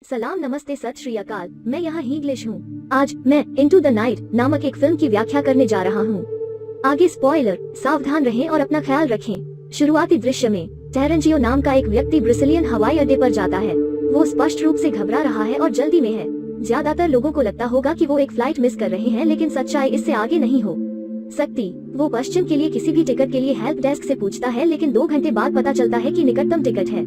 सलाम नमस्ते सत श्री अकाल। मैं यहाँ इंग्लिश हूँ। आज मैं इनटू द नाइट नामक एक फिल्म की व्याख्या करने जा रहा हूँ। आगे स्पॉइलर, सावधान रहें और अपना ख्याल रखें। शुरुआती दृश्य में टेरेंजियो नाम का एक व्यक्ति ब्रिसिलियन हवाई अड्डे पर जाता है। वो स्पष्ट रूप से घबरा रहा है और जल्दी में है। ज्यादातर लोगों को लगता होगा कि वो एक फ्लाइट मिस कर रहे हैं, लेकिन सच्चाई इससे आगे नहीं हो सकती। वो पश्चिम के लिए किसी भी टिकट के लिए हेल्प डेस्क से पूछता है, लेकिन 2 घंटे बाद पता चलता है कि निकटतम टिकट है।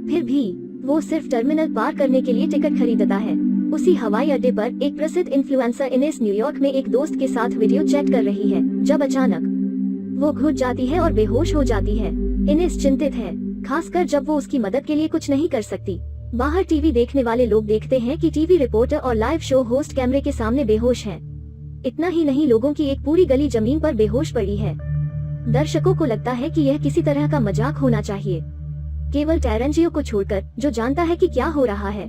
फिर भी वो सिर्फ टर्मिनल पार करने के लिए टिकट खरीदता है। उसी हवाई अड्डे पर एक प्रसिद्ध इन्फ्लुएंसर इनेस न्यूयॉर्क में एक दोस्त के साथ वीडियो चैट कर रही है, जब अचानक वो घुट जाती है और बेहोश हो जाती है। इनेस चिंतित है, खासकर जब वो उसकी मदद के लिए कुछ नहीं कर सकती। बाहर टीवी देखने वाले लोग देखते हैं कि टीवी रिपोर्टर और लाइव शो होस्ट कैमरे के सामने बेहोश हैं। इतना ही नहीं, लोगों की एक पूरी गली जमीन पर बेहोश पड़ी है। दर्शकों को लगता है कि यह किसी तरह का मजाक होना चाहिए, केवल टेरेंजियो को छोड़कर, जो जानता है कि क्या हो रहा है।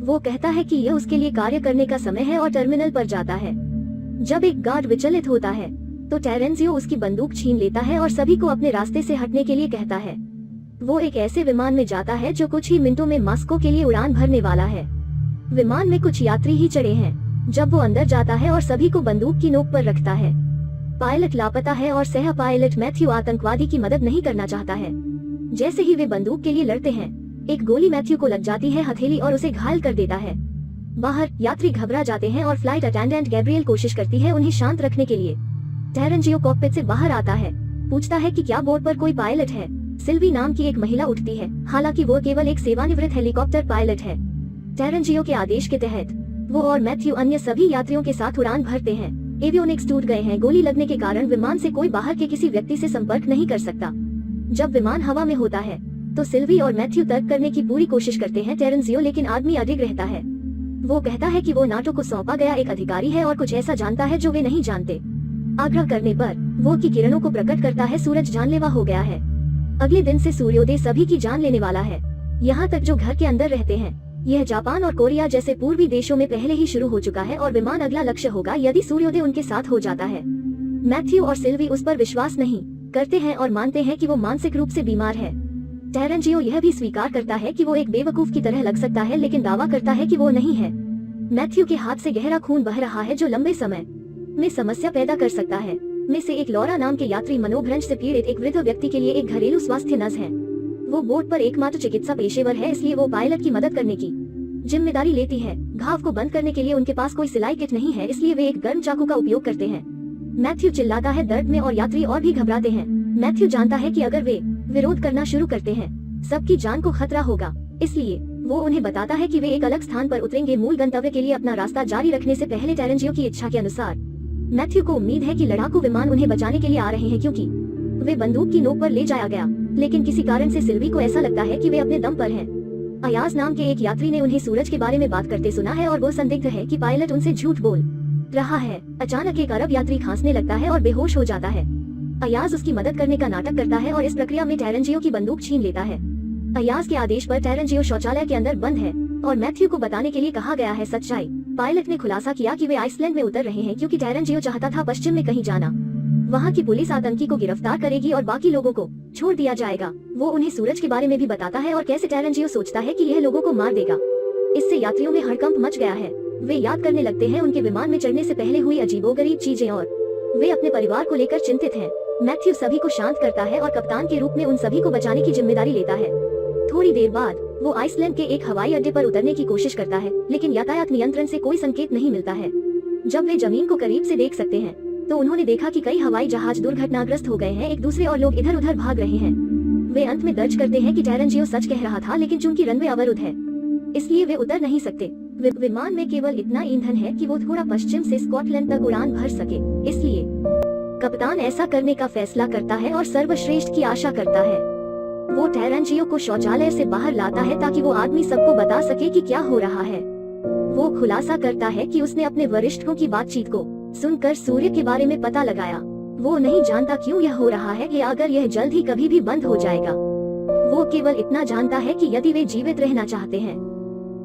वो कहता है कि यह उसके लिए कार्य करने का समय है और टर्मिनल पर जाता है। जब एक गार्ड विचलित होता है तो टेरेंजियो उसकी बंदूक छीन लेता है और सभी को अपने रास्ते से हटने के लिए कहता है। वो एक ऐसे विमान में जाता है जो कुछ ही मिनटों में मॉस्को के लिए उड़ान भरने वाला है। विमान में कुछ यात्री ही चढ़े हैं जब वो अंदर जाता है और सभी को बंदूक की नोक पर रखता है। पायलट लापता है और सह पायलट मैथ्यू आतंकवादी की मदद नहीं करना चाहता है। जैसे ही वे बंदूक के लिए लड़ते हैं, एक गोली मैथ्यू को लग जाती है हथेली और उसे घायल कर देता है। बाहर यात्री घबरा जाते हैं और फ्लाइट अटेंडेंट गैब्रियल कोशिश करती है उन्हें शांत रखने के लिए। टेरेंजियो कॉकपिट से बाहर आता है, पूछता है कि क्या बोर्ड पर कोई पायलट है। सिल्वी नाम की एक महिला उठती है, हालांकि वो केवल एक सेवानिवृत्त हेलीकॉप्टर पायलट है। टेरेंजियो के आदेश के तहत वो और मैथ्यू अन्य सभी यात्रियों के साथ उड़ान भरते हैं। एवियोनिक्स टूट गए हैं। गोली लगने के कारण विमान से कोई बाहर के किसी व्यक्ति से संपर्क नहीं कर सकता। जब विमान हवा में होता है तो सिल्वी और मैथ्यू तर्क करने की पूरी कोशिश करते हैं टेरेंजियो, लेकिन आदमी अडिग रहता है। वो कहता है कि वो नाटो को सौंपा गया एक अधिकारी है और कुछ ऐसा जानता है जो वे नहीं जानते। आग्रह करने पर वो की किरणों को प्रकट करता है। सूरज जानलेवा हो गया है। अगले दिन से सूर्योदय सभी की जान लेने वाला है, यहाँ तक जो घर के अंदर रहते हैं। यह जापान और कोरिया जैसे पूर्वी देशों में पहले ही शुरू हो चुका है और विमान अगला लक्ष्य होगा यदि सूर्योदय उनके साथ हो जाता है। मैथ्यू और सिल्वी उस पर विश्वास नहीं करते हैं और मानते हैं कि वो मानसिक रूप से बीमार है। टेरेंजियो यह भी स्वीकार करता है कि वो एक बेवकूफ की तरह लग सकता है, लेकिन दावा करता है कि वो नहीं है। मैथ्यू के हाथ से गहरा खून बह रहा है जो लंबे समय में समस्या पैदा कर सकता है। में से एक लॉरा नाम के यात्री मनोभ्रंश से पीड़ित एक वृद्ध व्यक्ति के लिए एक घरेलू स्वास्थ्य नर्स है। वो बोर्ड पर एकमात्र चिकित्सा पेशेवर है, इसलिए वो पायलट की मदद करने की जिम्मेदारी लेती है। घाव को बंद करने के लिए उनके पास कोई सिलाई किट नहीं है, इसलिए वे एक गर्म चाकू का उपयोग करते हैं। मैथ्यू चिल्लाता है दर्द में और यात्री और भी घबराते हैं। मैथ्यू जानता है कि अगर वे विरोध करना शुरू करते हैं, सबकी जान को खतरा होगा, इसलिए वो उन्हें बताता है कि वे एक अलग स्थान पर उतरेंगे मूल गंतव्य के लिए अपना रास्ता जारी रखने से पहले। टेरेंजियो की इच्छा के अनुसार मैथ्यू को उम्मीद है कि लड़ाकू विमान उन्हें बचाने के लिए आ रहे हैं, क्योंकि वे बंदूक की नोक पर ले जाया गया। लेकिन किसी कारण से सिल्वी को ऐसा लगता है कि वे अपने दम पर हैं। अयाज नाम के एक यात्री ने उन्हें सूरज के बारे में बात करते सुना है और वो संदिग्ध है कि पायलट उनसे झूठ बोल रहा है। अचानक एक अरब यात्री खांसने लगता है और बेहोश हो जाता है। अयाज उसकी मदद करने का नाटक करता है और इस प्रक्रिया में टेरेंजियो की बंदूक छीन लेता है। अयाज के आदेश पर टेरेंजियो शौचालय के अंदर बंद है और मैथ्यू को बताने के लिए कहा गया है सच्चाई। पायलट ने खुलासा किया कि वे आइसलैंड में उतर रहे हैं क्योंकि टेरेंजियो चाहता था पश्चिम में कहीं जाना। वहाँ की पुलिस आतंकी को गिरफ्तार करेगी और बाकी लोगों को छोड़ दिया जाएगा। वो उन्हें सूरज के बारे में भी बताता है और कैसे टेरेंजियो सोचता है कि यह लोगों को मार देगा। इससे यात्रियों में हड़कंप मच गया है। वे याद करने लगते हैं उनके विमान में चढ़ने से पहले हुई अजीबोगरीब चीजें और वे अपने परिवार को लेकर चिंतित हैं। मैथ्यू सभी को शांत करता है और कप्तान के रूप में उन सभी को बचाने की जिम्मेदारी लेता है। थोड़ी देर बाद वो आइसलैंड के एक हवाई अड्डे पर उतरने की कोशिश करता है, लेकिन यातायात नियंत्रण से कोई संकेत नहीं मिलता है। जब वे जमीन को करीब से देख सकते हैं तो उन्होंने देखा कि कई हवाई जहाज दुर्घटनाग्रस्त हो गए हैं एक दूसरे और लोग इधर उधर भाग रहे हैं। वे अंत में दर्ज करते हैं कि टेरेंजियो सच कह रहा था, लेकिन चूंकि रनवे अवरुद्ध है इसलिए वे उतर नहीं सकते। विमान में केवल इतना ईंधन है कि वो थोड़ा पश्चिम से स्कॉटलैंड तक उड़ान भर सके, इसलिए कप्तान ऐसा करने का फैसला करता है और सर्वश्रेष्ठ की आशा करता है। वो टेरेंजियो को शौचालय से बाहर लाता है ताकि वो आदमी सबको बता सके कि क्या हो रहा है। वो खुलासा करता है कि उसने अपने वरिष्ठों की बातचीत को सुनकर सूर्य के बारे में पता लगाया। वो नहीं जानता क्यों यह हो रहा है या अगर यह जल्द ही कभी भी बंद हो जाएगा। वो केवल इतना जानता है कि यदि वे जीवित रहना चाहते हैं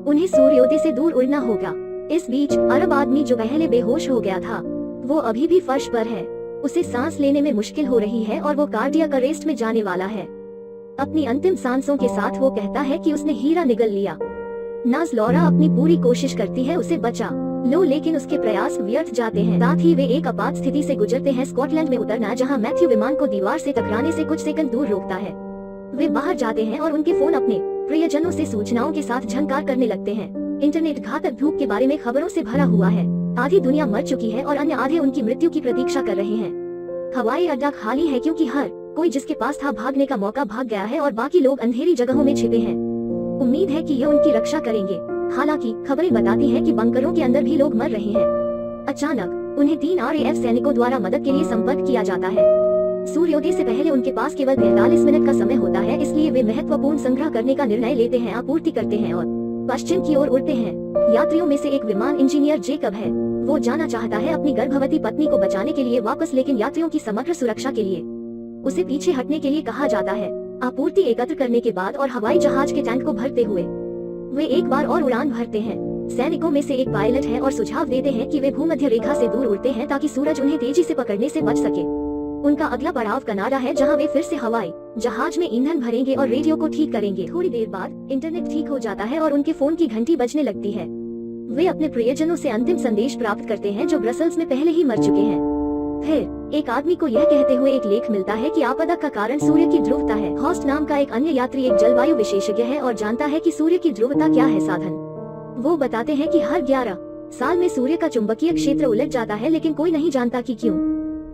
उन्हें सूर्योदय से दूर उड़ना होगा। इस बीच अरब आदमी जो पहले बेहोश हो गया था वो अभी भी फर्श पर है। उसे सांस लेने में मुश्किल हो रही है और वो कार्डियक अरेस्ट में जाने वाला है। अपनी अंतिम सांसों के साथ वो कहता है कि उसने हीरा निगल लिया। नाज लॉरा अपनी पूरी कोशिश करती है उसे बचा लो, लेकिन उसके प्रयास व्यर्थ जाते हैं। साथ ही वे एक आपात स्थिति से गुजरते हैं स्कॉटलैंड में उतरना, जहां मैथ्यू विमान को दीवार से टकराने से कुछ सेकंड दूर रोकता है। वे बाहर जाते हैं और उनके फोन अपने प्रियजनों से सूचनाओं के साथ झनकार करने लगते हैं। इंटरनेट घातक धूप के बारे में खबरों से भरा हुआ है। आधी दुनिया मर चुकी है और अन्य आधे उनकी मृत्यु की प्रतीक्षा कर रहे हैं। हवाई अड्डा खाली है क्योंकि हर कोई जिसके पास था भागने का मौका भाग गया है और बाकी लोग अंधेरी जगहों में छिपे हैं। उम्मीद है कि ये उनकी रक्षा करेंगे। हालांकि खबरें बताती हैं कि बंकरों के अंदर भी लोग मर रहे हैं। अचानक उन्हें 3 RAF सैनिकों द्वारा मदद के लिए संपर्क किया जाता है। सूर्योदय से पहले उनके पास केवल 45 मिनट का समय होता है, इसलिए वे महत्वपूर्ण संग्रह करने का निर्णय लेते हैं, आपूर्ति करते हैं और पश्चिम की ओर उड़ते हैं। यात्रियों में से एक विमान इंजीनियर जेकब है। वो जाना चाहता है अपनी गर्भवती पत्नी को बचाने के लिए वापस, लेकिन यात्रियों की समग्र सुरक्षा के लिए उसे पीछे हटने के लिए कहा जाता है। आपूर्ति एकत्र करने के बाद और हवाई जहाज के टैंक को भरते हुए वे एक बार और उड़ान भरते हैं। सैनिकों में से एक पायलट है और सुझाव देते हैं कि वे भूमध्य रेखा से दूर उड़ते हैं ताकि सूरज उन्हें तेजी से पकड़ने से बच सके। उनका अगला पड़ाव कनाडा है, जहां वे फिर से हवाई जहाज में ईंधन भरेंगे और रेडियो को ठीक करेंगे। थोड़ी देर बाद इंटरनेट ठीक हो जाता है और उनके फोन की घंटी बजने लगती है। वे अपने प्रियजनों से अंतिम संदेश प्राप्त करते हैं जो ब्रसल्स में पहले ही मर चुके हैं। फिर एक आदमी को यह कहते हुए एक लेख मिलता है कि आपदा का कारण सूर्य की ध्रुवता है। हॉस्ट नाम का एक अन्य यात्री एक जलवायु विशेषज्ञ है और जानता है कि सूर्य की ध्रुवता क्या है। साधन वो बताते हैं कि हर 11 साल में सूर्य का चुंबकीय क्षेत्र उलट जाता है, लेकिन कोई नहीं जानता कि क्यों।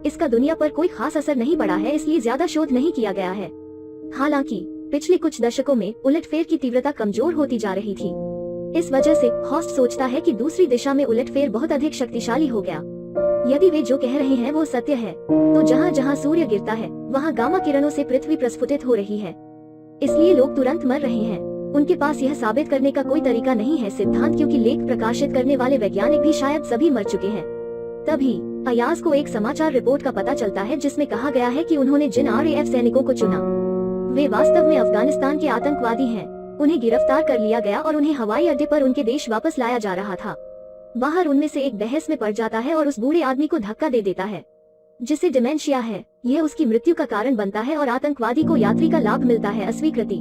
इसका दुनिया पर कोई खास असर नहीं पड़ा है, इसलिए ज्यादा शोध नहीं किया गया है। हालांकि पिछले कुछ दशकों में उलटफेर की तीव्रता कमजोर होती जा रही थी। इस वजह से हॉस्ट सोचता है कि दूसरी दिशा में उलटफेर बहुत अधिक शक्तिशाली हो गया। यदि वे जो कह रहे हैं वो सत्य है, तो जहाँ जहाँ सूर्य गिरता है वहाँ गामा किरणों से पृथ्वी प्रस्फुटित हो रही है, इसलिए लोग तुरंत मर रहे हैं। उनके पास यह साबित करने का कोई तरीका नहीं है सिद्धांत, क्योंकि लेख प्रकाशित करने वाले वैज्ञानिक भी शायद सभी मर चुके हैं। तभी अयाज को एक समाचार रिपोर्ट का पता चलता है जिसमें कहा गया है कि उन्होंने जिन RAF सैनिकों को चुना वे वास्तव में अफगानिस्तान के आतंकवादी हैं। उन्हें गिरफ्तार कर लिया गया और उन्हें हवाई अड्डे पर उनके देश वापस लाया जा रहा था। बाहर उनमें से एक बहस में पड़ जाता है और उस बूढ़े आदमी को धक्का दे देता है जिसे डिमेंशिया है। यह उसकी मृत्यु का कारण बनता है और आतंकवादी को यात्री का लाभ मिलता है। अस्वीकृति।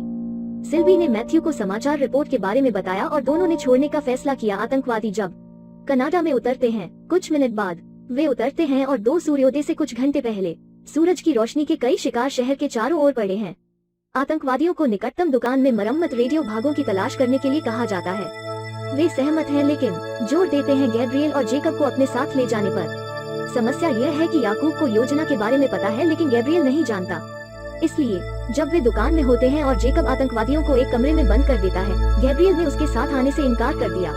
सिल्वी ने मैथ्यू को समाचार रिपोर्ट के बारे में बताया और दोनों ने छोड़ने का फैसला किया। आतंकवादी जब कनाडा में उतरते हैं, कुछ मिनट बाद वे उतरते हैं और 2 सूर्योदय से कुछ घंटे पहले सूरज की रोशनी के कई शिकार शहर के चारों ओर पड़े हैं। आतंकवादियों को निकटतम दुकान में मरम्मत रेडियो भागों की तलाश करने के लिए कहा जाता है। वे सहमत हैं, लेकिन जोर देते हैं गैब्रिएल और जेकब को अपने साथ ले जाने पर। समस्या यह है कि याकूब को योजना के बारे में पता है, लेकिन गैब्रिएल नहीं जानता। इसलिए जब वे दुकान में होते हैं और जेकब आतंकवादियों को एक कमरे में बंद कर देता है, गैब्रिएल ने उसके साथ आने से इनकार कर दिया।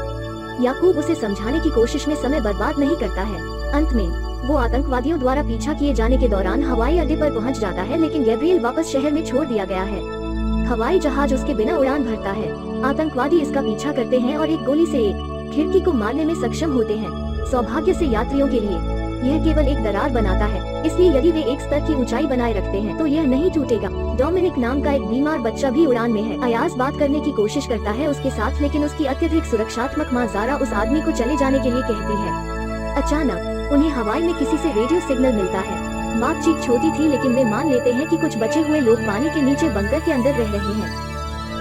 याकूब उसे समझाने की कोशिश में समय बर्बाद नहीं करता है। अंत में वो आतंकवादियों द्वारा पीछा किए जाने के दौरान हवाई अड्डे पर पहुंच जाता है, लेकिन गैब्रिएल वापस शहर में छोड़ दिया गया है। हवाई जहाज उसके बिना उड़ान भरता है। आतंकवादी इसका पीछा करते हैं और एक गोली से एक खिड़की को मारने में सक्षम होते हैं। सौभाग्य से यात्रियों के लिए यह केवल एक दरार बनाता है, इसलिए यदि वे एक स्तर की ऊंचाई बनाए रखते हैं तो यह नहीं टूटेगा। डोमिनिक नाम का एक बीमार बच्चा भी उड़ान में है। अयाज बात करने की कोशिश करता है उसके साथ, लेकिन उसकी अत्यधिक सुरक्षात्मक माँ ज़ारा उस आदमी को चले जाने के लिए कहती है। अचानक उन्हें हवाई में किसी से रेडियो सिग्नल मिलता है। बातचीत छोटी थी, लेकिन वे मान लेते हैं कि कुछ बचे हुए लोग पानी के नीचे बंकर के अंदर रह रहे हैं,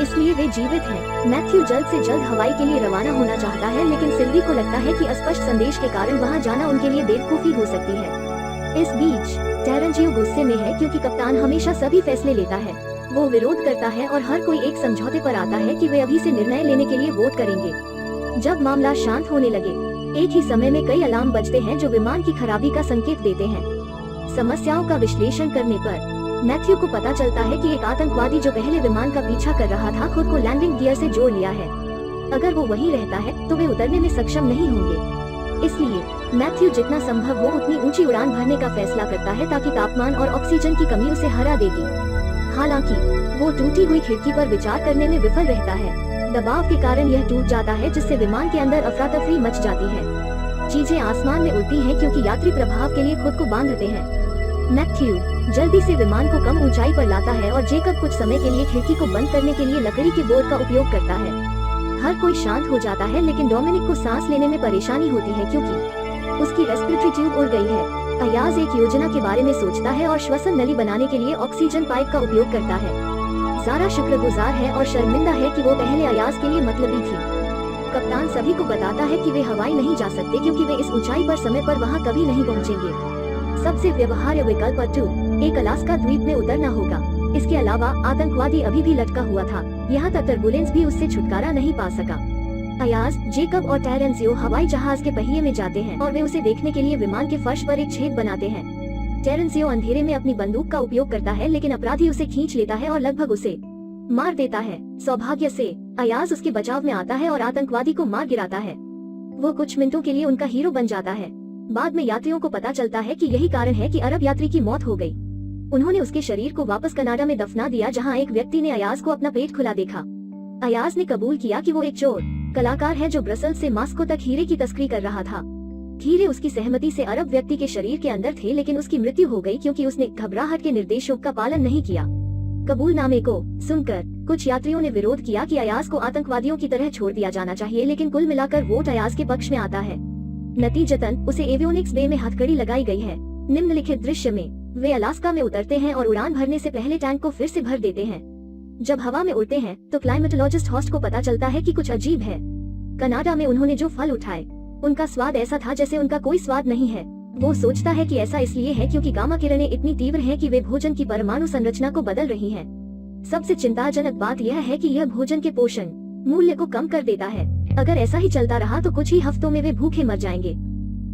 इसलिए वे जीवित हैं। मैथ्यू जल्द से जल्द हवाई के लिए रवाना होना चाहता है, लेकिन सिल्वी को लगता है कि अस्पष्ट संदेश के कारण वहां जाना उनके लिए बेवकूफी हो सकती है। इस बीच टेरेंजियो गुस्से में है क्योंकि कप्तान हमेशा सभी फैसले लेता है। वो विरोध करता है और हर कोई एक समझौते पर आता है कि वे अभी से निर्णय लेने के लिए वोट करेंगे। जब मामला शांत होने लगे, एक ही समय में कई अलार्म बजते हैं जो विमान की खराबी का संकेत देते हैं। समस्याओं का विश्लेषण करने पर मैथ्यू को पता चलता है कि एक आतंकवादी जो पहले विमान का पीछा कर रहा था खुद को लैंडिंग गियर से जोड़ लिया है। अगर वो वहीं रहता है तो वे उतरने में सक्षम नहीं होंगे। इसलिए मैथ्यू जितना संभव हो उतनी ऊंची उड़ान भरने का फैसला करता है ताकि तापमान और ऑक्सीजन की कमी उसे हरा देगी। हालांकि वो टूटी हुई खिड़की पर विचार करने में विफल रहता है। दबाव के कारण यह टूट जाता है, जिससे विमान के अंदर अफरा तफरी मच जाती है। चीजें आसमान में उड़ती हैं क्योंकि यात्री प्रभाव के लिए खुद को बांधते हैं। मैथ्यू जल्दी से विमान को कम ऊंचाई पर लाता है और जेकब कुछ समय के लिए खिड़की को बंद करने के लिए लकड़ी के बोर्ड का उपयोग करता है। हर कोई शांत हो जाता है, लेकिन डोमिनिक को सांस लेने में परेशानी होती है क्योंकि उसकी रेस्पिरेटरी ट्यूब उड़ गई है। अयाज एक योजना के बारे में सोचता है और श्वसन नली बनाने के लिए ऑक्सीजन पाइप का उपयोग करता है। ज़ारा शुक्रगुजार है और शर्मिंदा है कि वो पहले अयाज के लिए मतलबी थी। कप्तान सभी को बताता है कि वे हवाई नहीं जा सकते क्योंकि वे इस ऊंचाई पर समय पर वहां कभी नहीं पहुंचेंगे। सबसे व्यवहार्य विकल्प 2, एक अलास्का द्वीप में उतरना होगा। इसके अलावा आतंकवादी अभी भी लटका हुआ था, यहाँ तक टर्बुलेंस भी उससे छुटकारा नहीं पा सका। अयाज, जेकब और टेरेंसियो हवाई जहाज के पहिए में जाते हैं और वे उसे देखने के लिए विमान के फर्श पर एक छेद बनाते हैं। टेरेंसियो अंधेरे में अपनी बंदूक का उपयोग करता है लेकिन अपराधी उसे खींच लेता है और लगभग उसे मार देता है। सौभाग्य से अयाज उसके बचाव में आता है और आतंकवादी को मार गिराता है। वो कुछ मिनटों के लिए उनका हीरो बन जाता है। बाद में यात्रियों को पता चलता है कि यही कारण है कि अरब यात्री की मौत हो गई। उन्होंने उसके शरीर को वापस कनाडा में दफना दिया जहां एक व्यक्ति ने अयाज को अपना पेट खुला देखा। अयाज ने कबूल किया कि वो एक चोर कलाकार है जो ब्रसेल्स से मास्को तक हीरे की तस्करी कर रहा था। हीरे उसकी सहमति से अरब व्यक्ति के शरीर के अंदर थे लेकिन उसकी मृत्यु हो गई क्योंकि उसने घबराहट के निर्देशों का पालन नहीं किया। कबूलनामे को सुनकर कुछ यात्रियों ने विरोध किया कि अयाज को आतंकवादियों की तरह छोड़ दिया जाना चाहिए, लेकिन कुल मिलाकर वोट अयाज के पक्ष में आता है। नतीजतन उसे एवियोनिक्स बे में हथकड़ी लगाई गई है। निम्नलिखित दृश्य में वे अलास्का में उतरते हैं और उड़ान भरने से पहले टैंक को फिर से भर देते हैं। जब हवा में उड़ते हैं तो क्लाइमेटोलॉजिस्ट हॉस्ट को पता चलता है कि कुछ अजीब है। कनाडा में उन्होंने जो फल उठाए उनका स्वाद ऐसा था जैसे उनका कोई स्वाद नहीं है। वो सोचता है कि ऐसा इसलिए है क्योंकि गामा किरणें इतनी तीव्र हैं कि वे भोजन की परमाणु संरचना को बदल रही हैं। सबसे चिंताजनक बात यह है कि यह भोजन के पोषण मूल्य को कम कर देता है। अगर ऐसा ही चलता रहा तो कुछ ही हफ्तों में वे भूखे मर जाएंगे।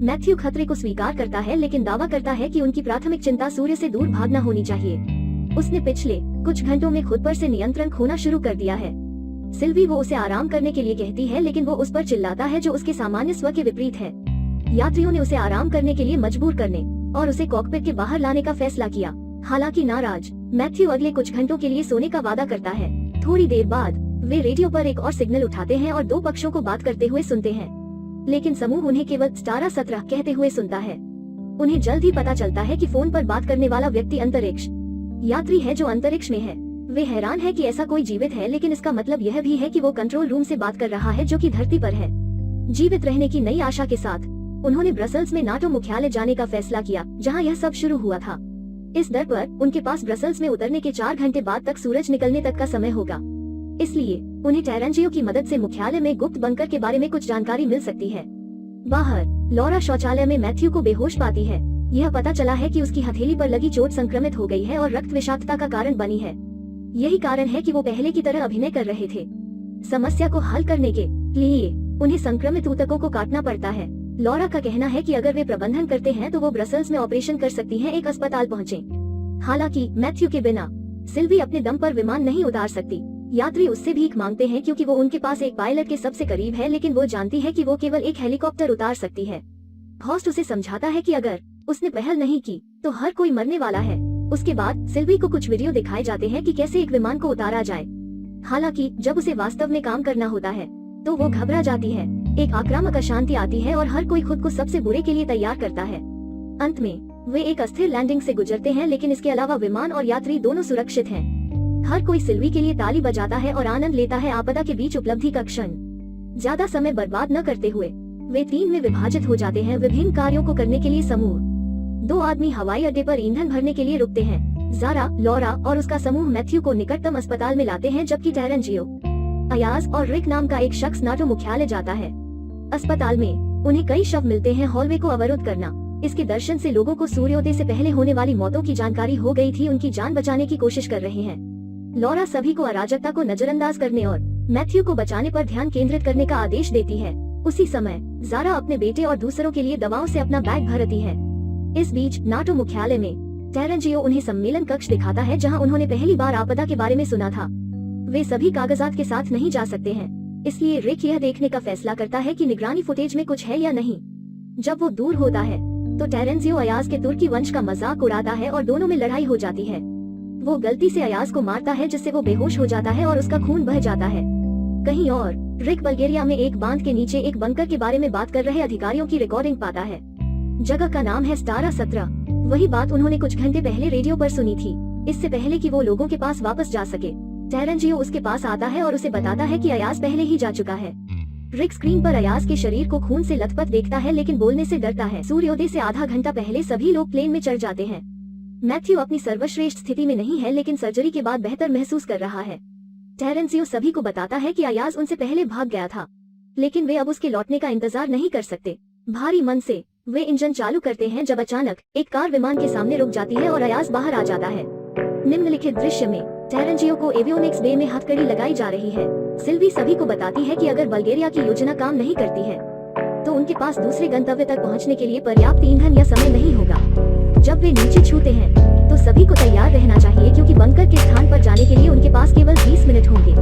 मैथ्यू खतरे को स्वीकार करता है लेकिन दावा करता है कि उनकी प्राथमिक चिंता सूर्य से दूर भागना होनी चाहिए। उसने पिछले कुछ घंटों में खुद पर से नियंत्रण खोना शुरू कर दिया है। सिल्वी वो उसे आराम करने के लिए कहती है लेकिन वो उस पर चिल्लाता है जो उसके सामान्य स्व के विपरीत है। यात्रियों ने उसे आराम करने के लिए मजबूर करने और उसे कॉकपिट के बाहर लाने का फैसला किया। हालांकि नाराज मैथ्यू अगले कुछ घंटों के लिए सोने का वादा करता है। थोड़ी देर बाद वे रेडियो पर एक और सिग्नल उठाते हैं और दो पक्षों को बात करते हुए सुनते हैं, लेकिन समूह उन्हें केवल 17 कहते हुए सुनता है। उन्हें जल्द ही पता चलता है कि फोन पर बात करने वाला व्यक्ति अंतरिक्ष यात्री है जो अंतरिक्ष में है। वे हैरान है कि ऐसा कोई जीवित है, लेकिन इसका मतलब यह भी है कि वो कंट्रोल रूम से बात कर रहा है जो कि धरती पर है। जीवित रहने की नई आशा के साथ उन्होंने ब्रसेल्स में नाटो मुख्यालय जाने का फैसला किया जहां यह सब शुरू हुआ था। इस दर पर उनके पास ब्रसेल्स में उतरने के 4 घंटे बाद तक सूरज निकलने तक का समय होगा। इसलिए उन्हें टेरेंजियो की मदद से मुख्यालय में गुप्त बंकर के बारे में कुछ जानकारी मिल सकती है। बाहर लॉरा शौचालय में मैथ्यू को बेहोश पाती है। यह पता चला है कि उसकी हथेली पर लगी चोट संक्रमित हो गई है और रक्त विषाक्तता का कारण बनी है। यही कारण है कि वो पहले की तरह अभिनय कर रहे थे। समस्या को हल करने के लिए उन्हें संक्रमित ऊतकों को काटना पड़ता है। लॉरा का कहना है कि अगर वे प्रबंधन करते हैं तो वो ब्रसेल्स में ऑपरेशन कर सकती हैं, एक अस्पताल पहुँचे। हालांकि मैथ्यू के बिना सिल्वी अपने दम पर विमान नहीं उतार सकती। यात्री उससे भीख मांगते हैं क्योंकि वो उनके पास एक पायलट के सबसे करीब है, लेकिन वो जानती है कि वो केवल एक हेलीकॉप्टर उतार सकती है। हॉस्ट उसे समझाता है कि अगर उसने पहल नहीं की तो हर कोई मरने वाला है। उसके बाद सिल्वी को कुछ वीडियो दिखाए जाते हैं कि कैसे एक विमान को उतारा जाए। हालांकि जब उसे वास्तव में काम करना होता है तो वो घबरा जाती है। एक आक्रामक अशांति आती है और हर कोई खुद को सबसे बुरे के लिए तैयार करता है। अंत में वे एक अस्थिर लैंडिंग से गुजरते हैं, लेकिन इसके अलावा विमान और यात्री दोनों सुरक्षित हैं। हर कोई सिल्वी के लिए ताली बजाता है और आनंद लेता है आपदा के बीच उपलब्धि का क्षण। ज्यादा समय बर्बाद न करते हुए वे 3 में विभाजित हो जाते हैं। विभिन्न कार्यों को करने के लिए समूह 2 आदमी हवाई अड्डे पर ईंधन भरने के लिए रुकते हैं। ज़ारा, लॉरा और उसका समूह मैथ्यू को निकटतम अस्पताल में लाते हैं, जबकि टेरेंजियो, अयाज और रिक नाम का एक शख्स नाटो मुख्यालय जाता है। अस्पताल में उन्हें कई शव मिलते हैं। हॉलवे को अवरुद्ध करना, इसके दर्शन से लोगों को सूर्योदय से पहले होने वाली मौतों की जानकारी हो गई थी। उनकी जान बचाने की कोशिश कर रहे हैं। लॉरा सभी को अराजकता को नजरअंदाज करने और मैथ्यू को बचाने पर ध्यान केंद्रित करने का आदेश देती है। उसी समय ज़ारा अपने बेटे और दूसरों के लिए दवाओं से अपना बैग भरती है। इस बीच नाटो मुख्यालय में टेरेंजियो उन्हें सम्मेलन कक्ष दिखाता है जहां उन्होंने पहली बार आपदा के बारे में सुना था। वे सभी कागजात के साथ नहीं जा सकते हैं, इसलिए रिक यह देखने का फैसला करता है कि निगरानी फुटेज में कुछ है या नहीं। जब वो दूर होता है तो टेरेंजियो अयाज के तुर्की वंश का मजाक उड़ाता है और दोनों में लड़ाई हो जाती है। वो गलती से अयाज को मारता है जिससे वो बेहोश हो जाता है और उसका खून बह जाता है। कहीं और रिक बल्गेरिया में एक बांध के नीचे एक बंकर के बारे में बात कर रहे अधिकारियों की रिकॉर्डिंग पाता है। जगह का नाम है स्टारा 17। वही बात उन्होंने कुछ घंटे पहले रेडियो पर सुनी थी, इससे पहले कि वो लोगों के पास वापस जा सके। टेरेंजियो उसके पास आता है और उसे बताता है कि अयाज पहले ही जा चुका है। रिक स्क्रीन पर अयाज के शरीर को खून से लथपथ देखता है, लेकिन बोलने से डरता है। सूर्योदय से आधा घंटा पहले सभी लोग प्लेन में चढ़ जाते हैं। मैथ्यू अपनी सर्वश्रेष्ठ स्थिति में नहीं है, लेकिन सर्जरी के बाद बेहतर महसूस कर रहा है। टेरेंजियो सभी को बताता है कि अयाज उनसे पहले भाग गया था। लेकिन वे अब उसके लौटने का इंतजार नहीं कर सकते। भारी मन से वे इंजन चालू करते हैं जब अचानक एक कार विमान के सामने रुक जाती है और अयाज बाहर आ जाता है। निम्नलिखित दृश्य में टेरेंजियो को एवियोनिक्स बे में हथकड़ी लगाई जा रही है। सिल्वी सभी को बताती है कि अगर बल्गेरिया की योजना काम नहीं करती है तो उनके पास दूसरे गंतव्य तक पहुंचने के लिए पर्याप्त ईंधन या समय नहीं होगा। जब वे नीचे छूते हैं तो सभी को तैयार रहना चाहिए क्योंकि बंकर के स्थान पर जाने के लिए उनके पास केवल 20 मिनट होंगे।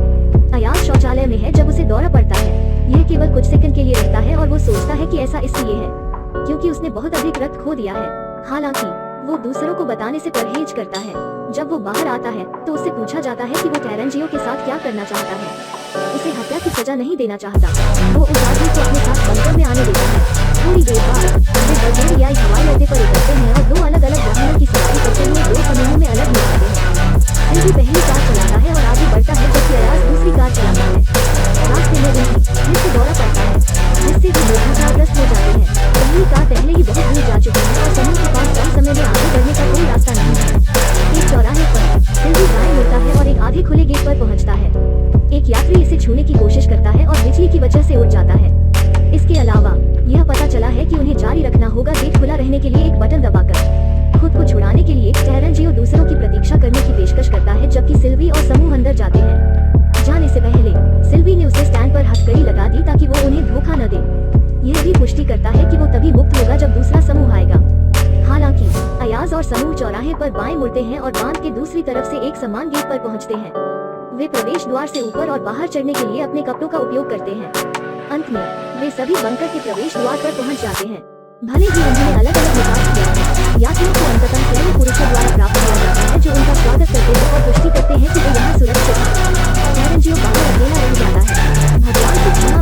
अयाज शौचालय में है जब उसे दौरा पड़ता है। यह केवल कुछ सेकंड के लिए रहता है और वो सोचता है कि ऐसा इसलिए है क्योंकि उसने बहुत अधिक रक्त खो दिया है। हालांकि वो दूसरों को बताने से परहेज करता है। जब वो बाहर आता है तो उससे पूछा जाता है कि वो टेरेंजियो के साथ क्या करना चाहता है। उसे हत्या की सजा नहीं देना चाहता। वो उस आदमी को अपने साथ बंकर में आने देता है। थोड़ी देर बाद वे बल्गेरियाई हवाई अड्डे पर उतरते हैं और 2 अलग अलग वाहनों की सवारी करते हुए 2 समूहों में अलग हो जाते हैं। सिल्वी पहली कार चलाता है और आगे बढ़ता है जबकि अयाज दूसरी कार चलाता है। रास्ते में उन्हें फिर से दौरा पड़ता है जिससे वे दुर्घटनाग्रस्त हो जाते हैं। पहली कार पहले ही बहुत दूर जा चुकी है और समूह के पास कम समय में आगे बढ़ने का कोई रास्ता नहीं है। एक चौराहे पर सिल्वी दाएं मुड़ता है और एक आधे खुले गेट पर पहुंचता है। एक यात्री इसे छूने की कोशिश करता है और बिजली की वजह से उड़ जाता है। इसके अलावा यह पता चला है कि उन्हें जारी रखना होगा गेट खुला रहने के लिए एक बटन दबाकर। खुद को छुड़ाने के लिए टेरेंजियो दूसरों की प्रतीक्षा करने की पेशकश करता है जबकि सिल्वी और समूह अंदर जाते हैं। जाने से पहले सिल्वी ने उसे स्टैंड पर हथकड़ी लगा दी ताकि वो उन्हें धोखा न दे। यह भी पुष्टि करता है कि वो तभी मुक्त होगा जब दूसरा समूह आएगा। हालांकि अयाज और समूह चौराहे पर बाएं मुड़ते हैं और बांध के दूसरी तरफ से एक समान गेट पर पहुंचते हैं। वे प्रवेश द्वार से ऊपर और बाहर चढ़ने के लिए अपने कपड़ों का उपयोग करते हैं। अंत में वे सभी बंकर के प्रवेश द्वार पर पहुंच जाते हैं। भले ही उन्होंने अलग अलग निवास किया है, यात्रियों को अंततः सैन्य पुरुषों द्वारा प्राप्त किया जाता है जो उनका स्वागत करते हैं और पुष्टि करते हैं कि वे यहाँ सुरक्षित हैं। टेरेंजियो बाहर अकेला रह जाता है। भगवान की